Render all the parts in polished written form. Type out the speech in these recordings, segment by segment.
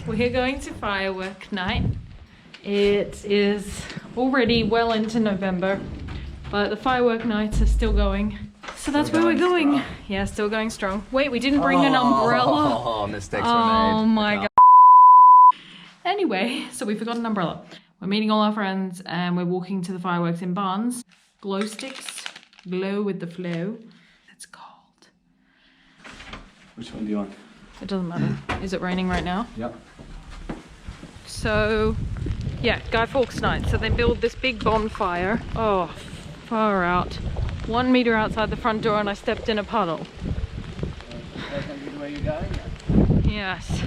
We're going to firework night. It is already well into November, but the firework nights are still going. So that's where we're going. Yeah, still going strong. Wait, we didn't bring an umbrella. Oh, mistakes were made. Oh my god. Anyway, so we forgot an umbrella. We're meeting all our friends and we're walking to the fireworks in Barnes. Glow sticks, glow with the flow. It's cold. Which one do you want? It doesn't matter. Is it raining right now? Yep. So, yeah, Guy Fawkes night. So they build this big bonfire. Oh, far out. 1 meter outside the front door and I stepped in a puddle. Where you going? Yes.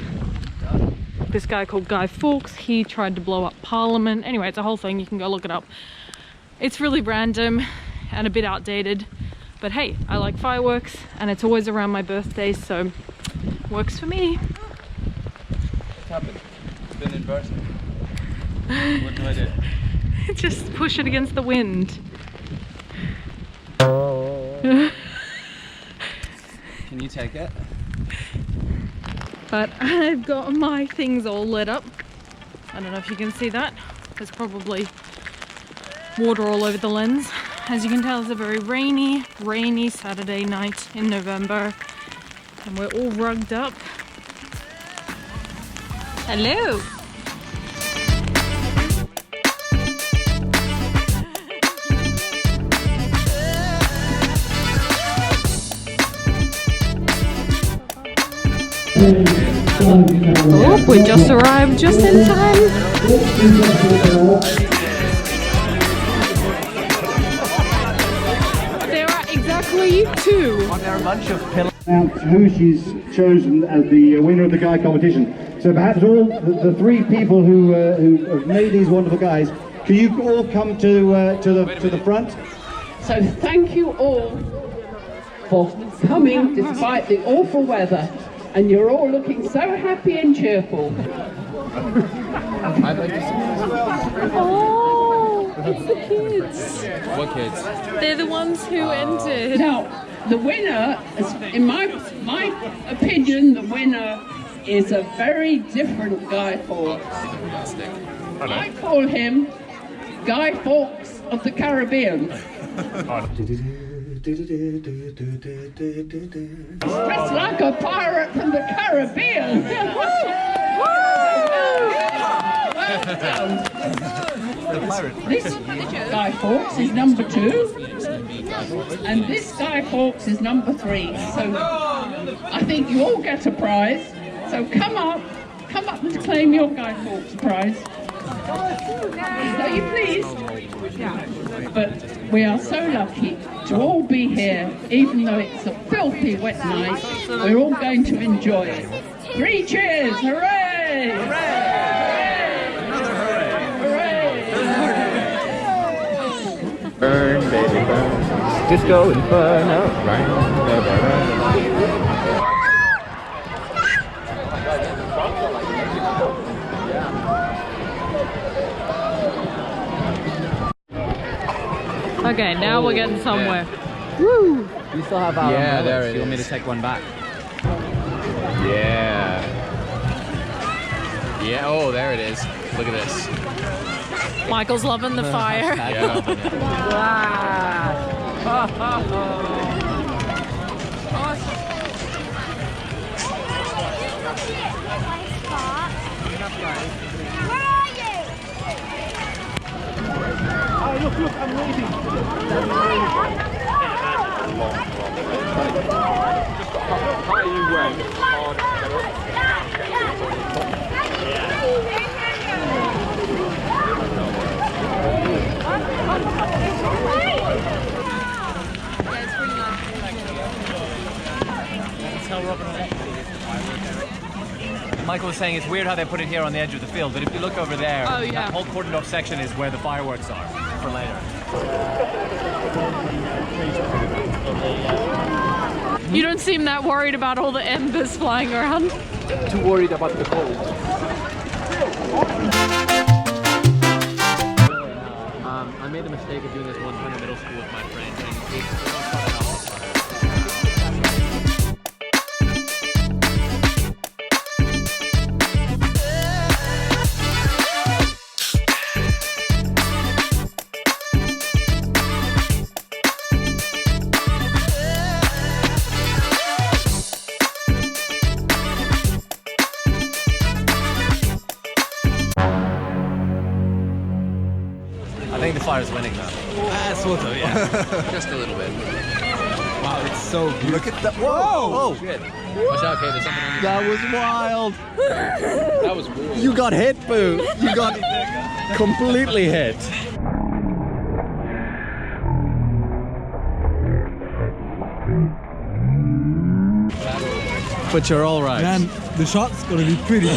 This guy called Guy Fawkes, he tried to blow up Parliament. Anyway, it's a whole thing, you can go look it up. It's really random and a bit outdated, but hey, I like fireworks and it's always around my birthday, so works for me. What's happened? It's been inverted. What do I do? Just push it against the wind. Can you take it? But I've got my things all lit up. I don't know if you can see that. There's probably water all over the lens. As you can tell, it's a very rainy Saturday night in November. And we're all rugged up. Hello! Oh, we just arrived just in time. There are exactly two. There are a bunch of pillars. Who she's chosen as the winner of the guy competition. So perhaps all the three people who have made these wonderful guys, can you all come to the front? So thank you all for coming despite the awful weather, and you're all looking so happy and cheerful. I'd like to see. Oh, it's the kids. What kids? They're the ones who entered. Now, the winner, in my opinion, the winner is a very different Guy Fawkes. I call him Guy Fawkes of the Caribbean. Dressed like a pirate from the Caribbean. This Guy Fawkes is number 2, and this Guy Fawkes is number 3. So I think you all get a prize. So come up and claim your Guy Fawkes prize. Are you pleased? Yeah. But we are so lucky to all be here, even though it's a filthy wet night. We're all going to enjoy it. 3 cheers! Hooray! Hooray! Burn, baby, burn. Disco inferno. Right, baby, Okay, now we're getting somewhere. Woo! You still have our Yeah, there it is. You want me to take one back? Yeah. Yeah, oh, there it is. Look at this. Michael's loving the fire. Look, I'm waiting. Michael was saying it's weird how they put it here on the edge of the field, but if you look over there, Oh, yeah. that whole cordoned off section is where the fireworks are for later. You don't seem that worried about all the embers flying around. Too worried about the cold. I made the mistake of doing this one time in middle school with my friends. I think the fire's winning now. Sort of, yeah. Just a little bit. Wow, it's so beautiful. Look at that. Whoa! Oh, shit. Watch out, okay, there's something on your... That was wild. That was weird. You got hit, Boo. You got completely hit. But you're all right. Man, the shot's gonna be pretty cool.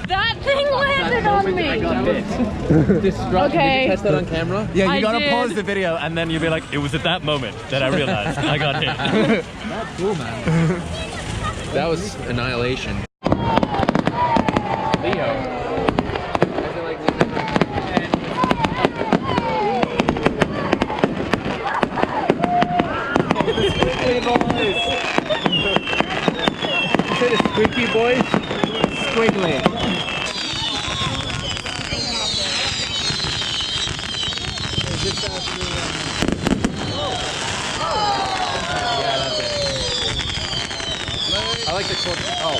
That thing landed on me! Okay. Did you catch that on camera? Yeah, you I gotta did. pause the video and then you'll be like, it was at that moment that I realized I got hit. That's cool, man. That was annihilation. Leo. Squeaky boys, squiggly. I like the cork. Oh,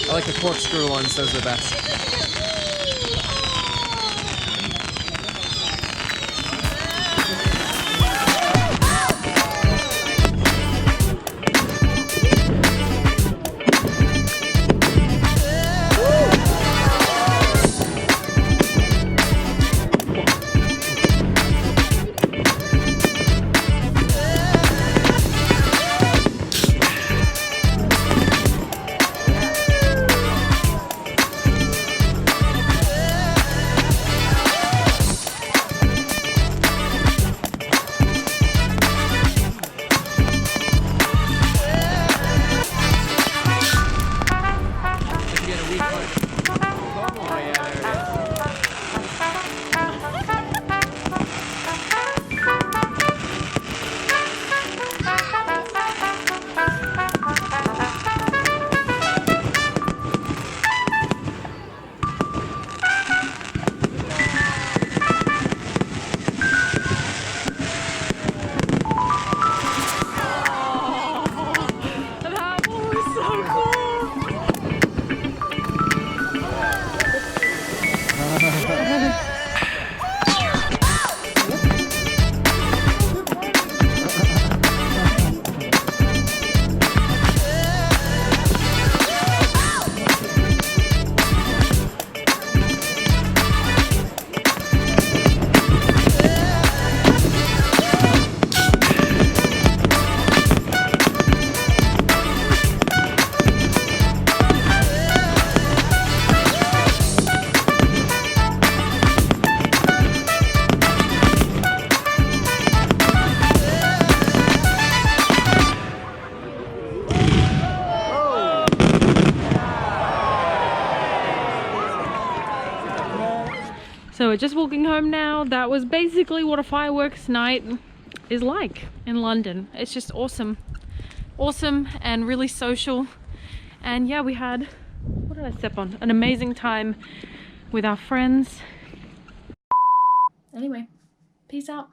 I like the corkscrew ones. Those are the best. So we're just walking home now. That was basically what a fireworks night is like in London. It's just awesome. Awesome and really social. And yeah, we had, what did I step on? An amazing time with our friends. Anyway, peace out.